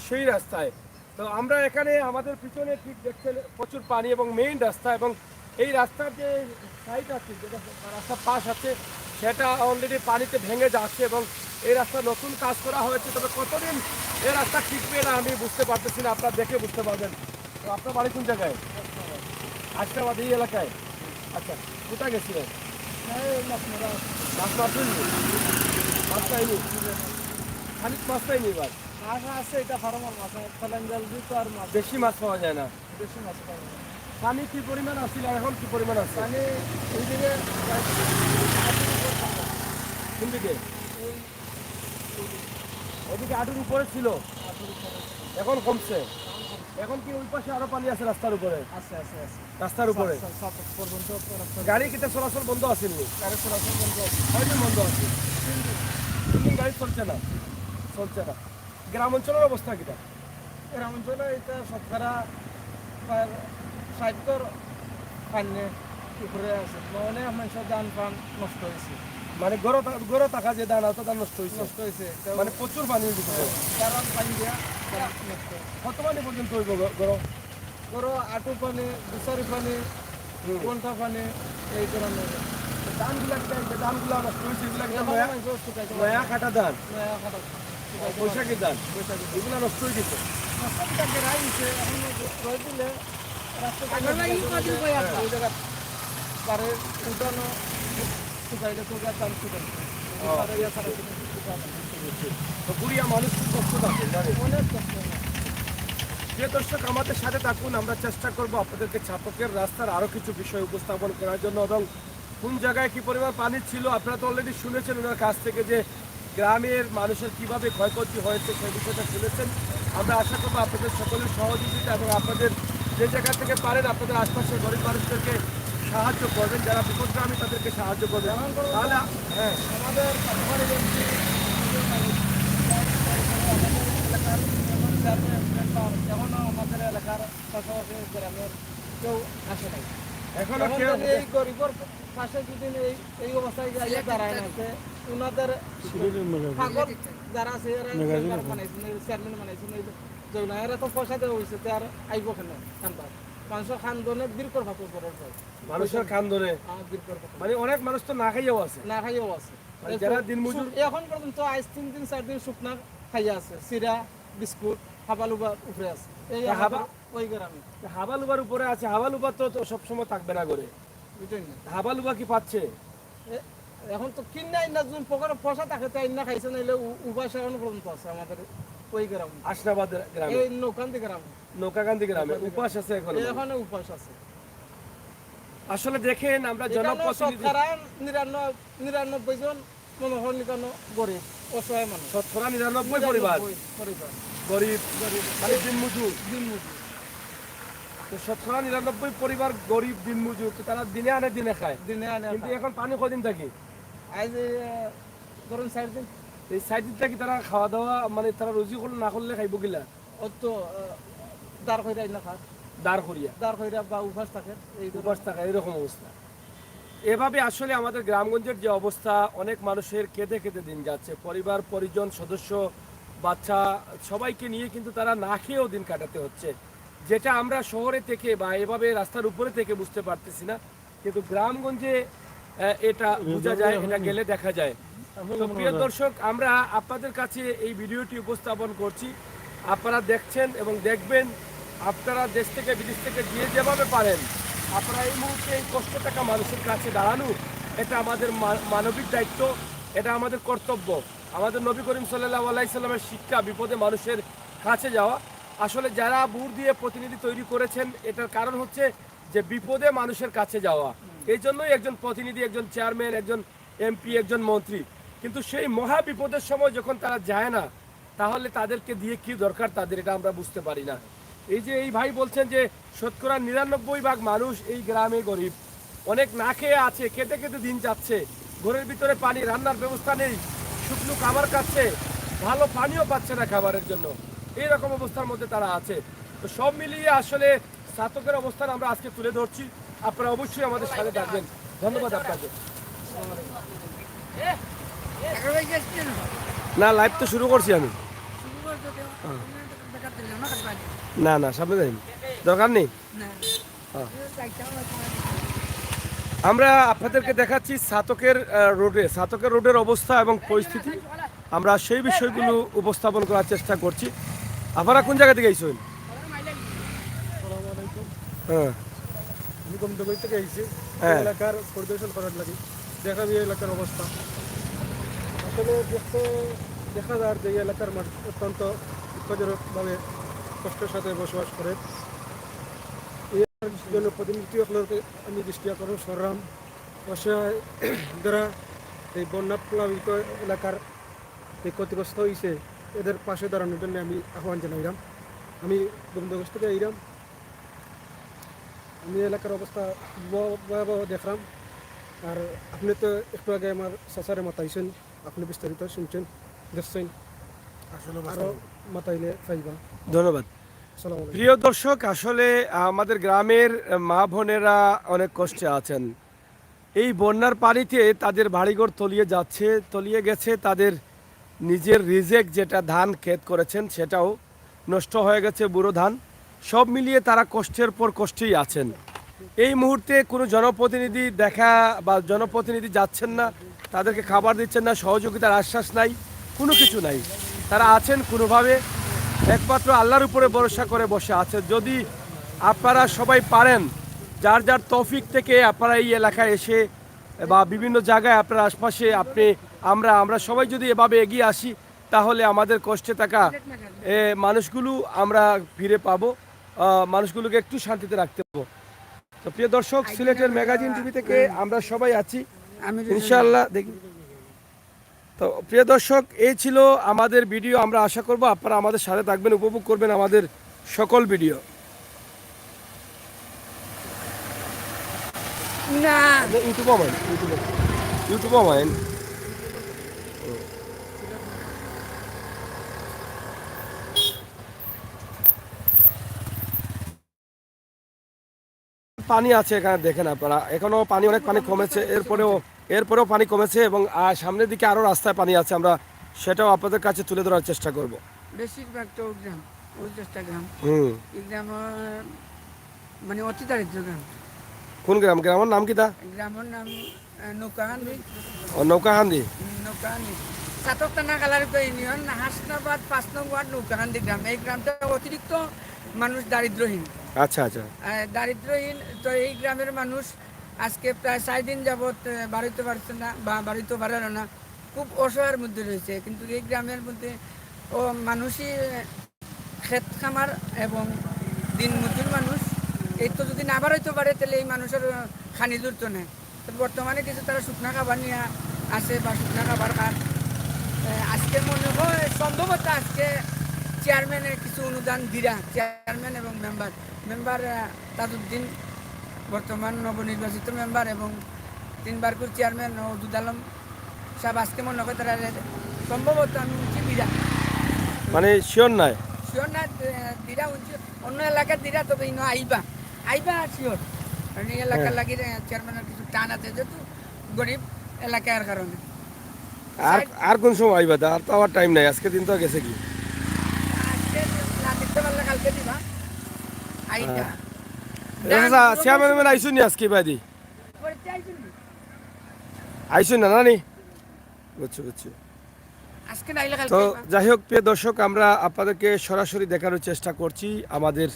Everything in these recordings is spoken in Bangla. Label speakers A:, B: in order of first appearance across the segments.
A: সেই রাস্তায়। তো আমরা এখানে আমাদের পিছনে ঠিক দেখছেন প্রচুর পানি এবং মেইন রাস্তা, এবং এই রাস্তার যে সাইড আছে, যেটা রাস্তার পাশ আছে, সেটা অলরেডি পানিতে ভেঙে যাচ্ছে এবং এই রাস্তা নতুন কাজ করা হয়েছে। তবে কতদিন এই রাস্তা টিকবে না আমি বুঝতে পারতেছি না, আপনারা দেখে বুঝতে পারবেন। তো আপনার বাড়ি কোন জায়গায়? আশরাবাদ এই এলাকায়। আচ্ছা, কোথায় গেছিলেন? মাছ মারছেননি? মাছ পাইনি? খানিক মাছ পাইনি এবার?
B: মাছ আছে, এটা ফার্মার মাছ, ফেলাঞ্জাল দিয়ে তো আর মাছ
A: বেশি মাছ পাওয়া যায় না।
B: বেশি মাছ পাওয়া যায় না।
A: পানি কি পরিমাণ আসছিল, এখন কি পরিমাণ আছে?
B: মানে এইদিকে
A: কোন দিকে? ওদিকে হাঁটুর উপরে ছিল, এখন কমছে। এখন কি ওই পাশে আরো পানি আছে রাস্তার উপরে?
B: আছে আছে আছে
A: রাস্তার উপরে
B: পর্যন্ত
A: গাড়ি কিটা চলাচল বন্ধ আসেনি?
B: গাড়ি চলাচল বন্ধ আছে।
A: কয়দিন বন্ধ আছে? 3 দিন গাড়ি চলছে না, চলছে না। গ্রাম অঞ্চলের অবস্থা কিটা?
B: গ্রাম অঞ্চলে এটা শতকরা প্রায় 60 পানি উপরে আছে। অনেক মানুষের ধান পান নষ্ট হয়েছে,
A: মানে গড়ে থাকা যে দানা ওটা ধান নষ্ট হয়েছে,
B: নষ্ট হয়েছে।
A: মানে প্রচুর পানির ভিতরে।
B: তারা পানি দেওয়া নষ্ট।
A: কত পানি পর্যন্ত হইব গড়?
B: ধরো আটু পানি, দুসারি পানি, ঘন্টা পানি, এই ধরনের
A: ধানগুলা যে ধানগুলা নষ্ট হয়েছে এগুলা
B: এখন
A: নয়া
B: মানুষ শুকাইতে
A: নয়া কাটা ধান,
B: নয়া খাটা
A: বৈশাখী ধান, এগুলা নষ্ট হয়ে গেছে।
B: রাস্তাটাকে রাইছে, এখন রয়ে দিলে রাস্তাটাকে ওই জায়গা পারে উঠানো শুকাইলে শুকার দাম শুকাই
A: তো বুড়িয়া মানুষ খুব কষ্ট থাকে জানেন।
B: অনেক কষ্ট হয়।
A: যে দর্শক আমাদের সাথে থাকুন, আমরা চেষ্টা করব আপনাদেরকে ছাতকের রাস্তার আরও কিছু বিষয় উপস্থাপন করার জন্য, এবং কোন জায়গায় কি পরিমাণ পানি ছিল আপনারা তো অলরেডি শুনেছেন ওনার কাছ থেকে, যে গ্রামের মানুষের কিভাবে ক্ষয়ক্ষতি হয়েছে সেই বিষয়টা শুনেছেন। আমরা আশা করবো আপনাদের সকলের সহযোগিতা এবং আপনাদের যে জায়গা থেকে পারেন আপনাদের আশপাশের গরিব মানুষদেরকে সাহায্য করবেন, যারা বিপদগ্রামী তাদেরকে সাহায্য করবেন। তাহলে হ্যাঁ,
B: আমাদের এখনো আমাদের এলাকার পাশাপাশি গ্রামের কেউ আসে নাই।
A: এখনো
B: এখন
A: কেউ
B: যদি এই গরিবর পাশে যদি এই অবস্থায় যাইয়ে দাঁড়ায় না, ওনাদের পাগল যারা আছে এরা মেম্বার বানাইছেন, চেয়ারম্যান বানাইছেন, যেগুলো এরা তো পয়সা দেওয়া হয়েছে, তো আর আইব কেন খানবার মানুষের খানদনে বীরকর ভাত করার পর
A: মানুষের খান ধরে,
B: বীরকর ভাত
A: মানে অনেক মানুষ তো না খাইয়াও আছে,
B: না খাইও আছে।
A: মানে যারা দিনমজুর
B: এখন পর্যন্ত আজ 3 দিন 4 দিন শুকনা খাইয়া আছে, চিরা বিস্কুট হাবালুবার উপরে আছে। এই ওই গ্রামে
A: হাবালুবার উপরে আছে। হাবালুবার তো সবসময় থাকবে না করে,
B: বুঝলেন না?
A: হাবালুবা কি পাচ্ছে?
B: এখন তো কিনা না, যদি পকেটে পয়সা থাকে তাই না খাইছে, নাইলে উপাস এখন পর্যন্ত আছে আমাদের ওই গ্রামে,
A: আশরাবাদ গ্রামে,
B: এই নৌকান্দি গ্রামে,
A: নৌকাকান্দি গ্রামে উপাস আছে এখন।
B: এখানে উপাস আছে।
A: আসলে দেখেন আমরা জনপ্রতিনিধি
B: 99 জন মনে হয় নিকানো গরিব অসহায় মানুষ,
A: শতকরা 99 পরিবার গরিব, মানে দিনমজুর। তো শতকরা 99 পরিবার গরিব দিনমজুর, তো তারা দিনে আনে দিনে খায়,
B: দিনে আনে।
A: কিন্তু এখন পানি কদিন থাকি?
B: আজ ধরুন 4 দিন।
A: এই 4 দিন থাকি তারা খাওয়া দাওয়া, মানে তারা রুজি করলে না করলে খাইব গিলা?
B: অত দাঁড় কইরা না খায়,
A: দাঁড় করিয়া
B: দাঁড় কইরা বা উপাস থাকে, এই
A: উপাস থাকা, এরকম অবস্থা। এভাবে আসলে আমাদের গ্রামগঞ্জের যে অবস্থা, অনেক মানুষের কেঁদে কেঁদে দিন যাচ্ছে, পরিবার পরিজন সদস্য বাচ্চা সবাইকে নিয়ে কিন্তু তারা না খেয়েও দিন কাটাতে হচ্ছে, যেটা আমরা শহরে থেকে বা এভাবে রাস্তার উপরে থেকে বুঝতে পারতেছি না, কিন্তু গ্রামগঞ্জে এটা বোঝা যায়, এটা গেলে দেখা যায়। তো প্রিয় দর্শক, আমরা আপনাদের কাছে এই ভিডিওটি উপস্থাপন করছি, আপনারা দেখছেন এবং দেখবেন। আপনারা দেশ থেকে বিদেশ থেকে যে যেভাবে পারেন আপনারা এই মুহূর্তে এই কষ্ট টাকা মানুষের কাছে দাঁড়ানো, এটা আমাদের মানবিক দায়িত্ব, এটা আমাদের কর্তব্য। আমাদের নবী করিম সাল্লাল্লাহু আলাইহি সাল্লামের শিক্ষা বিপদে মানুষের কাছে যাওয়া। আসলে যারা বুট দিয়ে প্রতিনিধি তৈরি করেছেন, এটার কারণ হচ্ছে যে বিপদে মানুষের কাছে যাওয়া। এই জন্যই একজন প্রতিনিধি, একজন চেয়ারম্যান, একজন এমপি, একজন মন্ত্রী। কিন্তু সেই মহা বিপদের সময় যখন তারা যায় না, তাহলে তাদেরকে দিয়ে কি দরকার তাদের, এটা আমরা বুঝতে পারি না। এই যে এই ভাই বলছেন যে শতকরা 99% মানুষ এই গ্রামে গরিব, অনেক না খেয়ে আছে, খেতে খেতে দিন যাচ্ছে, ঘরের ভিতরে পানি, রান্নার ব্যবস্থা নেই, শুকনো খাবার খাচ্ছে, ভালো পানিও পাচ্ছে না খাবারের জন্য, এইরকম অবস্থার মধ্যে তারা আছে। তো সব মিলিয়ে আসলে স্নাতকের অবস্থান আমরা আজকে তুলে ধরছি, আপনারা অবশ্যই আমাদের সাথে থাকবেন। ধন্যবাদ আপনাকে। না, লাইভ তো শুরু করছি আমি। না না সামনে যাইনি, দরকার নেই। হ্যাঁ। আমরা আপনাদেরকে দেখাচ্ছি ছাতকের রোডের অবস্থা এবং পরিস্থিতি। আমরা সেই বিষয়গুলো উপস্থাপন করার চেষ্টা করছি। আপনারা কোন জায়গা থেকে আইসেন? হ্যাঁ,
C: আমি কমদগই থেকে আইছি
A: হ্যাঁ।
C: এলাকার পরিদর্শন করার লাগে, দেখা যায় এলাকার অবস্থা। আসলে দেখা যায় যে এই এলাকার মানুষ অত্যন্ত দুঃখজনকভাবে কষ্টের সাথে বসবাস করে। এই জন্য প্রতিনিধিসকলকে আমি দৃষ্টি আকর্ষণ করলাম, অসহায় যারা এই বন্যা প্লাবিত এলাকার এই ক্ষতিগ্রস্ত হয়েছে এদের পাশে দাঁড়ানোর জন্য আমি আহ্বান জানাইলাম। আমি বন্ধুগোষ্ঠ থেকে আইলাম, আমি এলাকার অবস্থা ভয়াবহ দেখলাম। আর আপনি তো একটু আগে আমার চাচারে মাতাইছেন, আপনি বিস্তারিত শুনছেন, দেখছেন, আরও মাতাইলে পাইবা।
A: ধন্যবাদ।
C: আসসালামু আলাইকুম।
A: প্রিয় দর্শক, আসলে আমাদের গ্রামের মা বোনেরা অনেক কষ্টে আছেন। এই বন্যার পানিতে তাদের বাড়িঘর তলিয়ে গেছে, তাদের নিজের রিজেক যেটা ধান ক্ষেত করেছেন সেটাও নষ্ট হয়ে গেছে, বুড়ো ধান। সব মিলিয়ে তারা কষ্টের পর কষ্টেই আছেন। এই মুহূর্তে কোনো জনপ্রতিনিধি জনপ্রতিনিধি যাচ্ছেন না, তাদেরকে খাবার দিচ্ছেন না, সহযোগিতার আশ্বাস নাই, কোনো কিছু নাই। তারা আছেন কোনোভাবে একমাত্র আল্লাহর উপরে ভরসা করে বসে আছেন। যদি আপনারা সবাই পারেন, যার যার তৌফিক থেকে আপনারা এই এলাকায় এসে বা বিভিন্ন জায়গায় আপনার আশপাশে আমরা সবাই যদি এভাবে এগিয়ে আসি, তাহলে আমাদের কষ্টে থাকা মানুষগুলো আমরা ফিরে পাবো, মানুষগুলোকে একটু শান্তিতে রাখতে পারবো। তো প্রিয় দর্শক, সিলেটের ম্যাগাজিন টিভি থেকে আমরা সবাই আছি ইনশাআল্লাহ। দেখি তো প্রিয় দর্শক, এই ছিল আমাদের ভিডিও। আমরা আশা করব আপনারা আমাদের সাথে থাকবেন, উপভোগ করবেন আমাদের সকল ভিডিও।
D: না
A: ইউটিউব মাইন পানি আছে এখানে, দেখেন আপনারা এখনো অনেক পানি কমেছে, এরপরেও পানি কমেছে এবং সামনের দিকে আরো রাস্তায় পানি আছে। আমরা সেটাও আপনাদের কাছে তুলে ধরার চেষ্টা করব।
D: বেশিরভাগ তো গ্রাম, 50টা গ্রাম।
A: হুম,
D: এই গ্রাম মানে অতি দারিদ্র গ্রাম।
A: কোন গ্রামের নাম কি তা?
D: গ্রামের নাম নৌকাহান্দি।
A: নৌকাহান্দি।
D: নৌকাহান্দি সাতকটানা কালারিত ইউনিয়ন, হাসনাবাদ 5 নং ওয়ার্ড, নৌকাহান্দি গ্রাম। এই গ্রামটা অতিরিক্ত মানুষ দারিদ্রহীন।
A: আচ্ছা আচ্ছা।
D: দারিদ্রহীন তো এই গ্রামের মানুষ আজকে প্রায় 4 দিন যাবৎ বাড়িতে পারছে না বা বাড়িতে পারেন না, খুব অসহায়ের মধ্যে রয়েছে। কিন্তু এই গ্রামের মধ্যে মানুষই ক্ষেত খামার এবং দিন মজুর মানুষ। এই তো যদি না বাড়াইতে পারে তাহলে এই মানুষের খানি দূরত নেই। তো বর্তমানে কিছু তারা শুকনা খাবার নিয়ে আসে বা শুকনা খাবার খান। আজকে মনে হয় সম্ভবত আজকে চেয়ারম্যানের কিছু অনুদান দিরা, চেয়ারম্যান এবং মেম্বার তাজউদ্দিন বর্তমান নবনির্বাচিত মেম্বার এবং 3 বার করে চেয়ারম্যান ওদুদ আলম সাহেব আজকে মনে হয় তারা সম্ভবত আমি উঠছি দিরা,
A: মানে শিওর নাই
D: দিরা উঠছি অন্য এলাকার দিরা, তবে ইনো আইবা শিওর। কারণ এই এলাকার লাগি চেয়ারম্যানের কিছু টান আছে, যেহেতু গরিব এলাকার কারণে।
A: আর কোন সময় আইবা? আর তো আমার টাইম নাই, আজকে দিন তো গেছে কি।
D: আজকে না দিতে পারলে কালকে দিবা আইটা।
A: চেয়ারম্যান আইসুন আজকে বাইদি আইসুন না নানি, বুঝছি।
D: আজকে নাইলে
A: তো
D: কালকে
A: যাই হোক, প্রিয় দর্শক, আমরা আপনাদেরকে সরাসরি দেখানোর চেষ্টা করছি আমাদের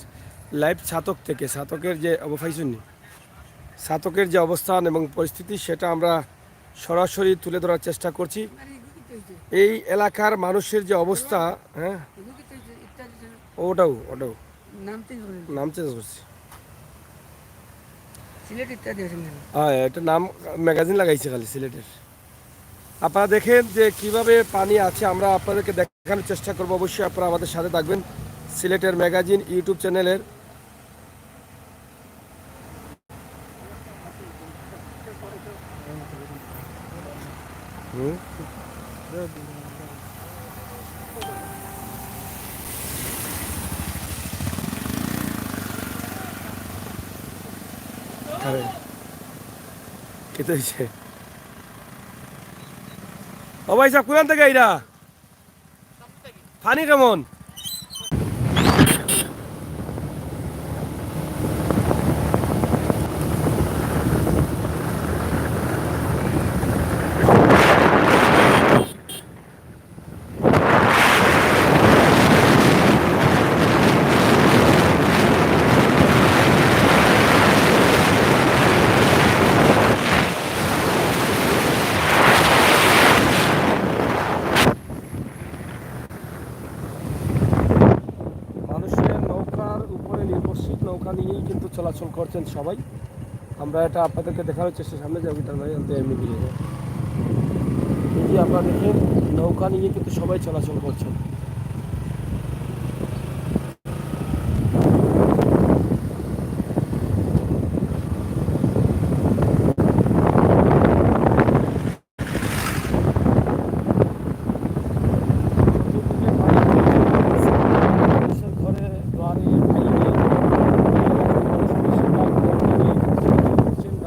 A: লাইভ ছাতকের যে ছাতকের যে অবস্থান এবং পরিস্থিতি, সেটা আমরা সরাসরি তুলে ধরার চেষ্টা করছি। এই এলাকার মানুষের যে অবস্থা, হ্যাঁ ওটাও নাম চেঞ্জ করছি।
D: সিলেট ইত্যাদি
A: হ্যাঁ, এটা নাম ম্যাগাজিন লাগাইছে খালি সিলেটের। আপনারা দেখেন যে কিভাবে পানি আছে, আমরা আপনাদেরকে দেখানোর চেষ্টা করবো। অবশ্যই আপনারা আমাদের সাথে থাকবেন সিলেটের ম্যাগাজিন ইউটিউব চ্যানেলের। কেটে হয়েছে ও ভাই সাহেব, কোরআন থেকে এইরা পানি কেমন? নৌকা নিয়েই কিন্তু চলাচল করছেন সবাই। আমরা এটা আপনাদেরকে দেখানোর চেষ্টা, সামনে যাবো তার মানে এমনি বেরিয়ে যায়। এই যে আপনারা দেখেন নৌকা নিয়ে কিন্তু সবাই চলাচল করছেন।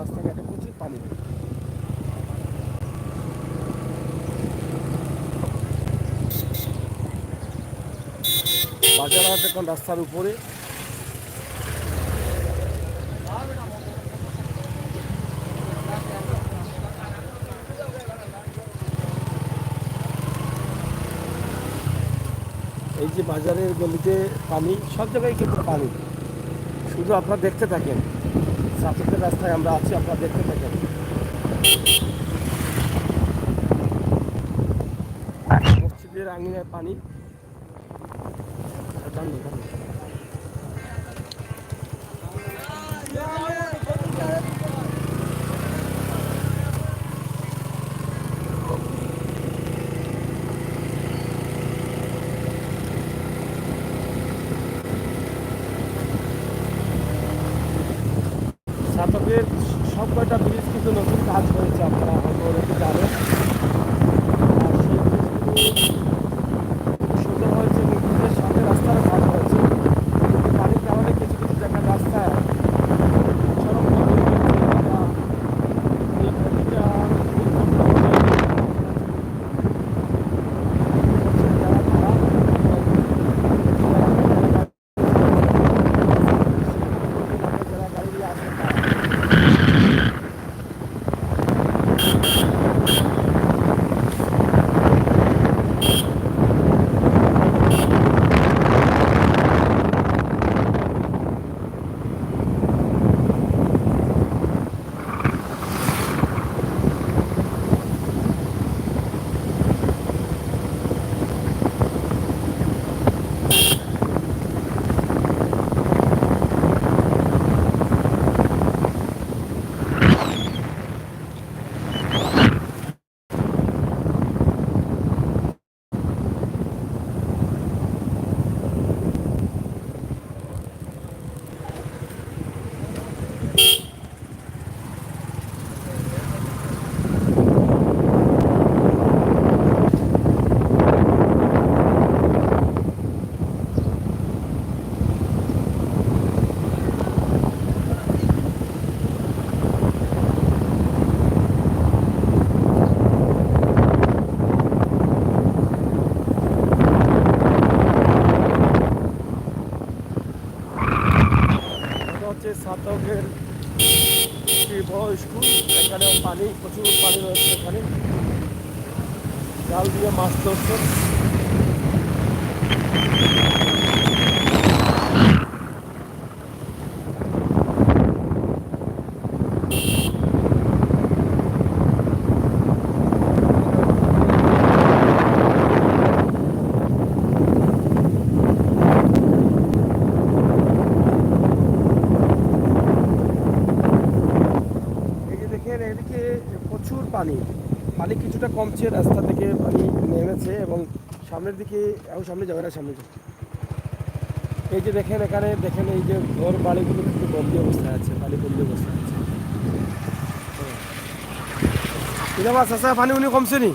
A: রাস্তাঘাটে প্রচুর পানি। বাজারহাট এখন রাস্তার উপরে। এই যে বাজারের গলিতে পানি, সব জায়গায় কিন্তু পানি। শুধু আপনারা দেখতে থাকেন, সাতকের রাস্তায় আমরা আছি, আপনারা দেখতে থাকেন। মসজিদের আঙিনায় পানি। সাতকের সব কয়টা ব্রিজ কিন্তু নতুন কাজ হয়েছে, আপনারা হয়তো অনেকে জানেন। আর সেই ব্রিজগুলো সুন্দর হয়েছে, ব্রিজের সাথে রাস্তারও কাজ হয়েছে। কিন্তু পানির কারণে কিছু কিছু জায়গায় রাস্তায় সড়ক বন্ধ হয়ে গেছে বা এই নদীটা যারা গাড়ি নিয়ে আসে সাতকের একটি বড় স্কুল। এখানেও পানি, প্রচুর পানি রয়েছে। এখানে জাল দিয়ে মাছ ধরছে। এদিকে প্রচুর পানি, পানি কিছুটা কমছে, রাস্তা থেকে পানি নেমেছে এবং সামনের দিকে এখন সামনে যাবে না, সামনে যাবে। এই যে দেখেন এখানে দেখেন এই যে ঘর বাড়িগুলো কিন্তু বন্দি অবস্থায় আছে, পানি বন্দি অবস্থায় আছে। কিনা মাছ আছে, পানি উনি কমছে নি,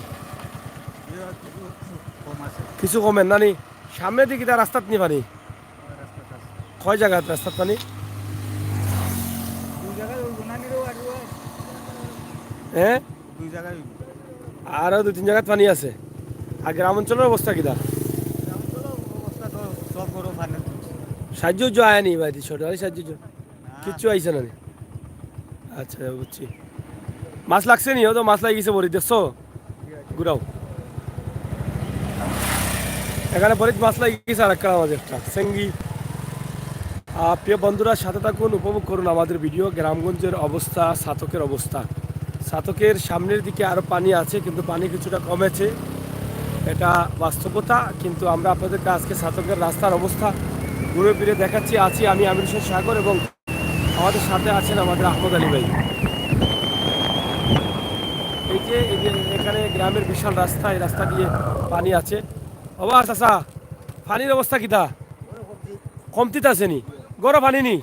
A: কিছু কমেন না নি। সামনের দিকে তার রাস্তাত নি পানি, কয় জায়গাত রাস্তাত পানি? হ্যাঁ, আরও 2-3 জায়গায় পানি আছে। আর গ্রাম অঞ্চলের অবস্থা কিনা? সাহায্য আয়নি বাড়ি, সরকারি সাহায্য কিচ্ছু আইসে না। আচ্ছা বুঝছি। মাছ লাগছে নি? তো মাছ লাগিয়েছে বড়ি, দেখছো? ঘুরাও, এখানে বড়িত মাছ লাগিয়েছে আর একটা আমাদের একটা সেঙ্গি। প্রিয় বন্ধুরা, সাথে থাকুন, উপভোগ করুন আমাদের ভিডিও। গ্রামগঞ্জের অবস্থা, সাতকের অবস্থা। সাতকের সামনের দিকে আরও পানি আছে, কিন্তু পানি কিছুটা কমেছে, এটা বাস্তবতা। কিন্তু আমরা আপনাদেরকে আজকে সাতকের রাস্তার অবস্থা ঘুরে ফিরে দেখাচ্ছি। আছি আমি আমির হোসেন সাগর এবং আমাদের সাথে আছেন আমাদের আহমদ আলী ভাই। এই যে এখানে গ্রামের বিশাল রাস্তা, এই রাস্তা দিয়ে পানি আছে। বাবা চাচা, পানির অবস্থা কিতা? কমতিতে আছে নি? গরম পানি নি?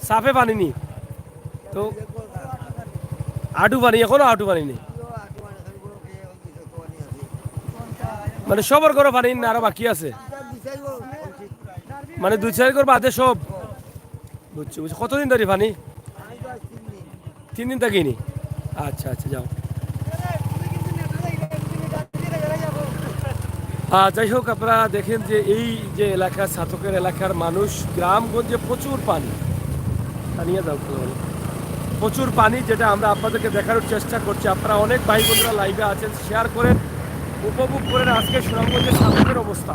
A: সাফে পানি নি? তো আটু পানি, এখনো আটু পানি নেই, মানে সবার ঘরে পানি না আরো বাকি আছে? মানে 2-4 ঘর বাদে সব? বুঝছি বুঝছি। কতদিন ধরে পানি? 3 দিন থাকিনি। আচ্ছা আচ্ছা, যাও। যাই হোক, আপনারা দেখেন যে এই যে এলাকা, ছাতকের এলাকার মানুষ, গ্রামগঞ্জে প্রচুর পানি। নিয়ে যাও, প্রচুর পানি, যেটা আমরা আপনাদেরকে দেখানোর চেষ্টা করছি। আপনারা অনেক ভাই বোনরা লাইভে আছেন, শেয়ার করেন, উপভোগ করেন আজকে সুনামগঞ্জের ছাতকের অবস্থা।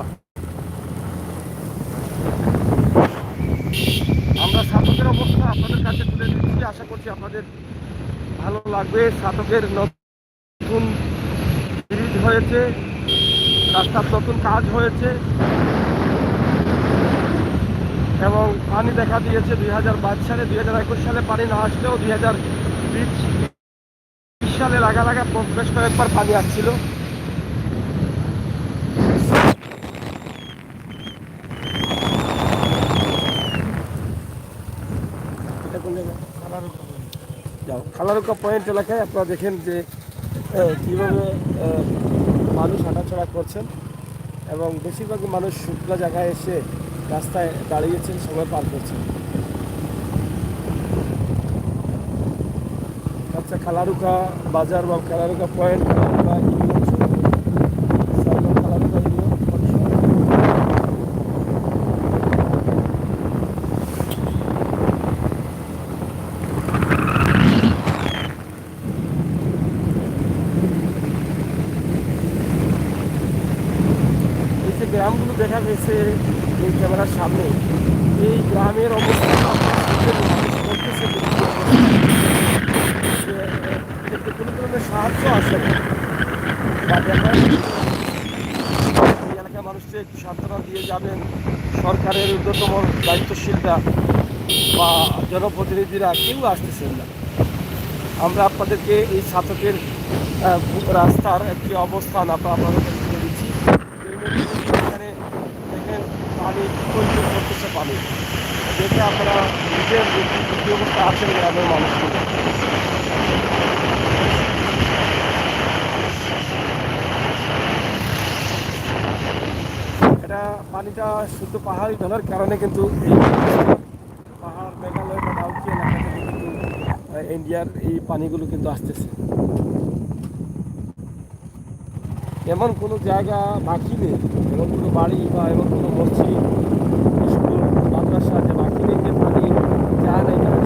A: আমরা ছাতকের অবস্থা আপনাদের কাছে তুলে দিচ্ছি, আশা করছি আপনাদের ভালো লাগবে। ছাতকের নতুন ব্রিজ হয়েছে, রাস্তার নতুন কাজ হয়েছে এবং পানি দেখা দিয়েছে 2022 সালে। 2021 সালে পানি না আসলেও 2020 সালে লাগা বেশ কয়েকবার পানি আসছিল। খালারুকা পয়েন্ট এলাকায় আপনারা দেখেন যে কীভাবে মানুষ হাঁটাচলা করছেন এবং বেশিরভাগই মানুষ শুকনো জায়গায় এসে রাস্তায় দাঁড়িয়েছেন, সময় পার করছেন। আচ্ছা, খালারুকা বাজার বা খালারুকা পয়েন্ট, খালারুকা ইউনিয়ন, খালারুকা ইউনিয়ন গ্রামগুলো দেখা গেছে এই ক্যামেরার সামনে। এই গ্রামের অবস্থা কোনো ধরনের সাহায্য আসে না বা দেখা এই এলাকার মানুষকে একটু সান্ত্বনা দিয়ে যাবেন সরকারের ঊর্ধ্বতম দায়িত্বশীলরা বা জনপ্রতিনিধিরা, কেউ আসতেছেন না। আমরা আপনাদেরকে এই ছাতকের রাস্তার একটি অবস্থান আপনাদেরকে তুলে দিচ্ছি। পানি প্রয়োজন করতেছে, পানি দেখে আপনারা নিজের যে অবস্থা আছেন গ্রামের মানুষগুলো। এটা পানিটা শুধু পাহাড়ি ঢালার কারণে কিন্তু এই পাহাড়, মেঘালয় বা ডাউকি এলাকা থেকে কিন্তু ইন্ডিয়ার এই পানিগুলো কিন্তু আসতেছে। এমন কোনো জায়গা বাকি নেই, এমন কোনো বাড়ি বা এমন কোনো মসজিদ, স্কুল, মাদ্রাসা যে বাকি নেই যে পানি যায় না। এখানে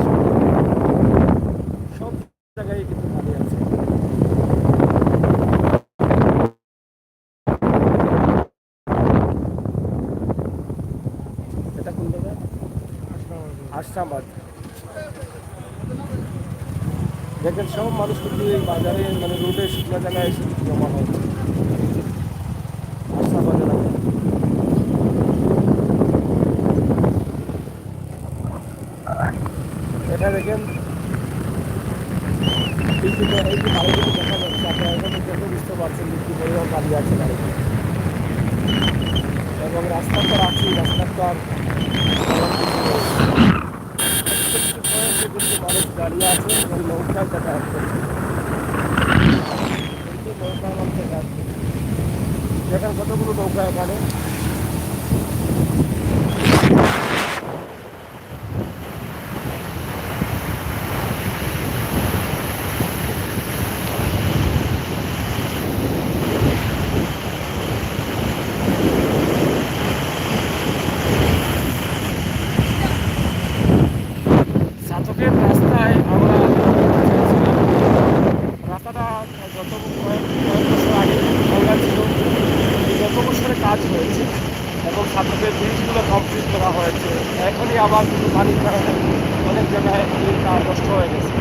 A: সব জায়গায় কিন্তু পানি আছে। এটা কোন জায়গায়? আশরাবাদ। দেখেন সব মানুষ কিন্তু এই বাজারে, মানে রোডে শুকনো জায়গায় এসে জমা হচ্ছে। আশরাবাদ এলাকা এটা দেখেন, এই যে বাড়িগুলো দেখা যাচ্ছে, আপনারা এখানে দেখে বুঝতে পারছেন যে কী পরিমাণ পানি আছে বাড়িতে। এবং রাস্তার পর আছে, রাস্তার পর কিন্তু মানুষ দাঁড়িয়ে আছে এবং নৌকায় যাতায়াত করছে। নৌকার মধ্যে যাতায়াত করছে, দেখেন কতগুলো নৌকা এখানে। ছাতকের রাস্তায় আমরা রাস্তাটা কয়েক বছর আগে ভাঙা ছিল, গত বছরে কাজ হয়েছে এবং ছাতকের ব্রিজগুলো কমপ্লিট করা হয়েছে। এখনই আবার কিন্তু পানির কারণে অনেক জায়গায় এই কাজ নষ্ট হয়ে গেছে।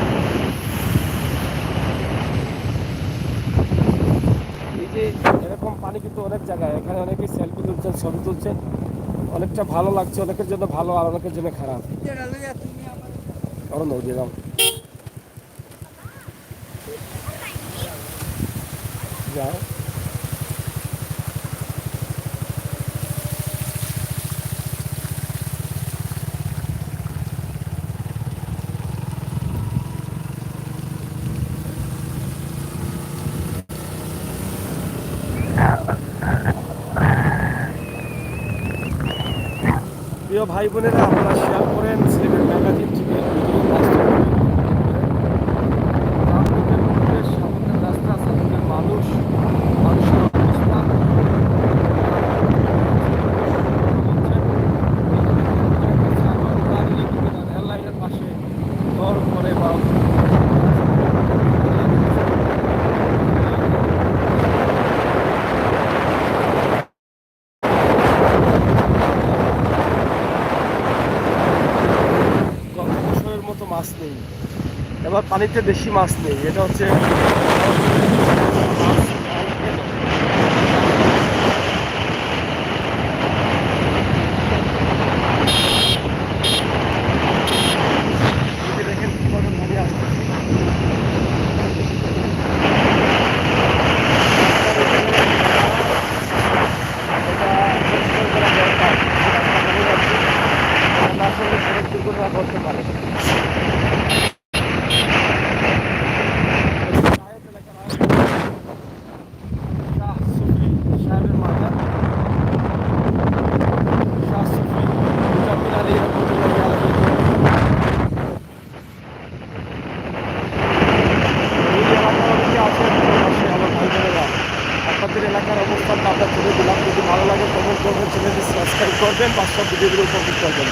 A: এই যে এরকম পানি কিন্তু অনেক জায়গায়, এখানে অনেকেই সেলফি তুলছেন, ছবি তুলছেন অনেকটা ভালো লাগছে, অনেকের জন্য ভালো আর অনেকের জন্য খারাপ। কারণ দিয়ে দাও যাও। প্রিয় ভাই বোনেরা, আপনারা শেয়ার করেন সিলেটের ম্যাগাজিন থেকে ভিডিও রাস্তা সাধারণের মানুষ, মানুষের অবস্থা রেল লাইনের পাশে ঘর করে বা বছরের মতো মাছ নেই, এবার পানিতে বেশি মাছ নেই। এটা হচ্ছে দেখেন কিভাবে পানি আসতেছে। সড়ক দুর্ঘটনা ঘটতে পারে। আপনাদের এলাকার অবস্থানটা আমরা তুলে দিলাম। যদি ভালো লাগে কমেন্ট করবেন, চ্যানেলটি সাবস্ক্রাইব করবেন, পাঁচটা ভিডিওগুলো উপভোগ করবেন।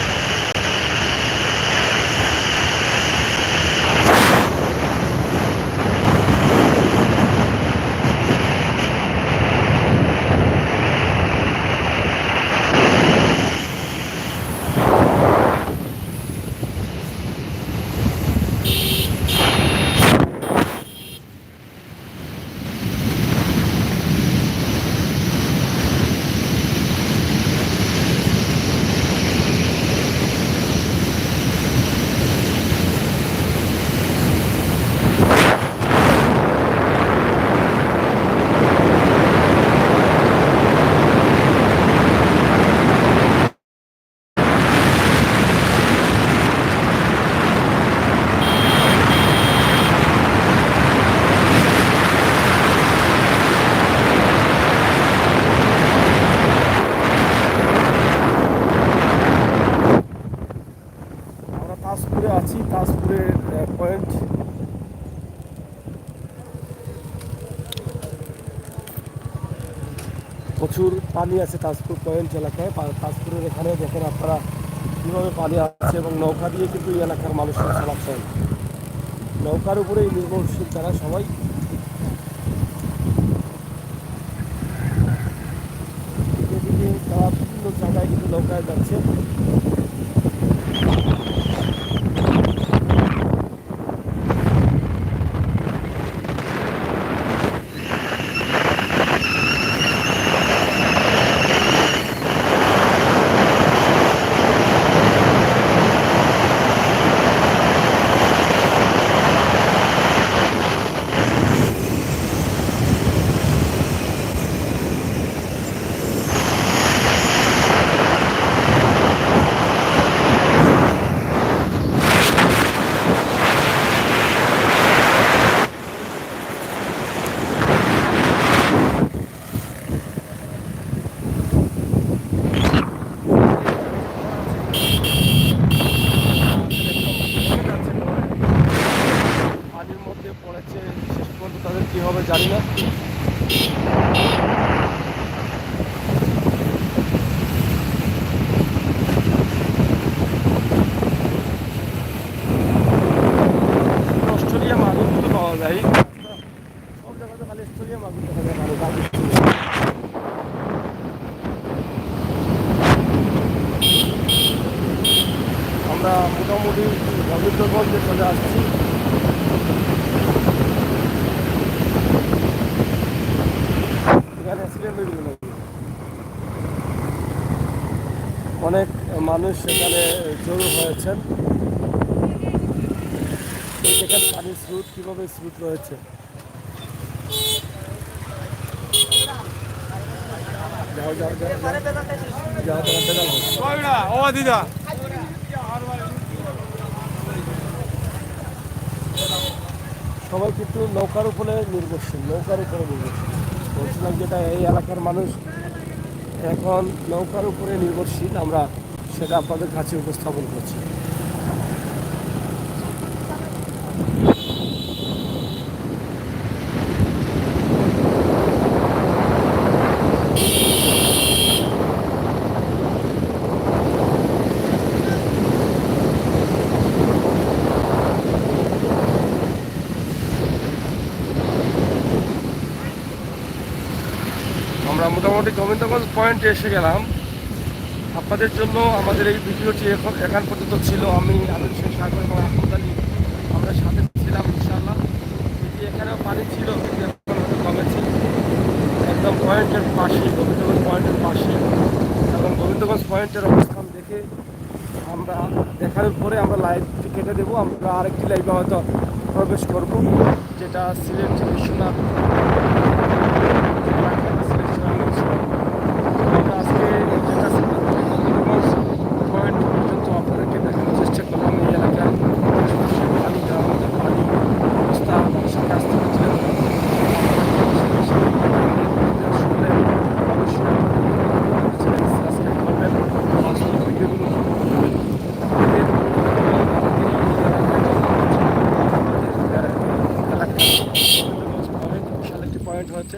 A: তাজপুরে আছি, তাজপুরের পয়েন্ট। প্রচুর পানি আছে তাজপুর পয়েন্ট এলাকায়। তাজপুরের এখানে দেখেন আপনারা কীভাবে পানি আছে, এবং নৌকা দিয়ে কিন্তু এই এলাকার মানুষরা চলাচল, নৌকার উপরেই নির্ভরশীল তারা সবাই। এদিকে তারা বিভিন্ন জায়গায় কিন্তু নৌকায় যাচ্ছে। হবে জানি না। অস্ট্রেলিয়া মাগুর তো পাওয়া যায়, সব জায়গাতে খালি অস্ট্রেলিয়া মাগুর দেখা যায় ভালো দাম। আমরা মোটামুটি রবীন্দ্রগঞ্জে চলে আসছি। এখানে অ্যাক্সিডেন্ট হয়ে গেল নাকি? অনেক মানুষ সেখানে জড়ো হয়েছেন। দেখেন পানির স্রোত কীভাবে স্রোত রয়েছে। যাও যাও যাও যাও যাও দিদা সবাই কিন্তু নৌকার উপরে নির্ভরশীল, বলছিলাম যেটা এই এলাকার মানুষ এখন নৌকার উপরে নির্ভরশীল, আমরা সেটা আপনাদের কাছে উপস্থাপন করছি। আমরা মোটামুটি গোবিন্দগঞ্জ পয়েন্টে এসে গেলাম। আপনাদের জন্য আমাদের এই ভিডিওটি এখান পর্যন্ত ছিল। আমি আমির শেখ সাগর এবং আহমদ আলী আমরা সাথে ছিলাম ইনশাআল্লাহ। যদি এখানেও পানি ছিল কিন্তু এখন হয়তো কমেছে। একদম পয়েন্টের পাশে, গোবিন্দগঞ্জ পয়েন্টের পাশে, এবং গোবিন্দগঞ্জ পয়েন্টের অবস্থান দেখে আমরা দেখানোর পরে আমরা লাইভটি কেটে দেবো। আমরা আরেকটি লাইভে হয়তো প্রবেশ করব, যেটা সিলেট বিশ্বনাথ আমরা আজকে যেটা গোবিন্দগঞ্জ পয়েন্ট পর্যন্ত আপনাদেরকে দেখানোর চেষ্টা করলাম। এই এলাকার পানি, গ্রামের পানি অবস্থা, মানুষের কাছ থেকে তুলে ধরা। পয়েন্ট হয়েছে,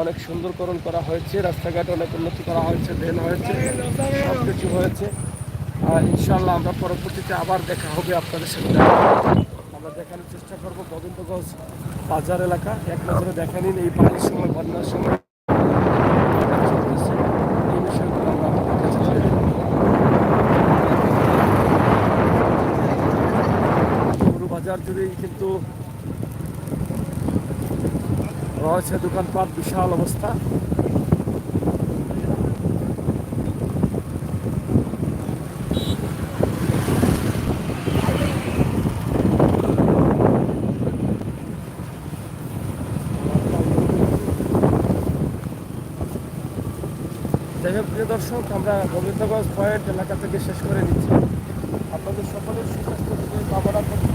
A: অনেক সুন্দরকরণ করা হয়েছে, রাস্তাঘাট অনেক উন্নতি করা হয়েছে, ড্রেন হয়েছে, সব কিছু হয়েছে। আর ইনশাল্লাহ আমরা পরবর্তীতে আবার দেখা হবে আপনাদের সাথে। আমরা দেখানোর চেষ্টা করবো গোবিন্দগঞ্জ বাজার এলাকা। এক নজরে দেখে নিন এই পানির সময়, বন্যার সময় এই বিষয়গুলো আমরা আপনাদের কাছে তুলে ধরব। পুরো বাজার জুড়েই কিন্তু রয়েছে দোকানপাট, বিশাল অবস্থা। যাই হোক প্রিয় দর্শক, আমরা গোবিন্দগঞ্জ পয়েন্ট এলাকা থেকে শেষ করে নিচ্ছি। আপনাদের সকলের সুস্বাস্থ্য কামনা করছি।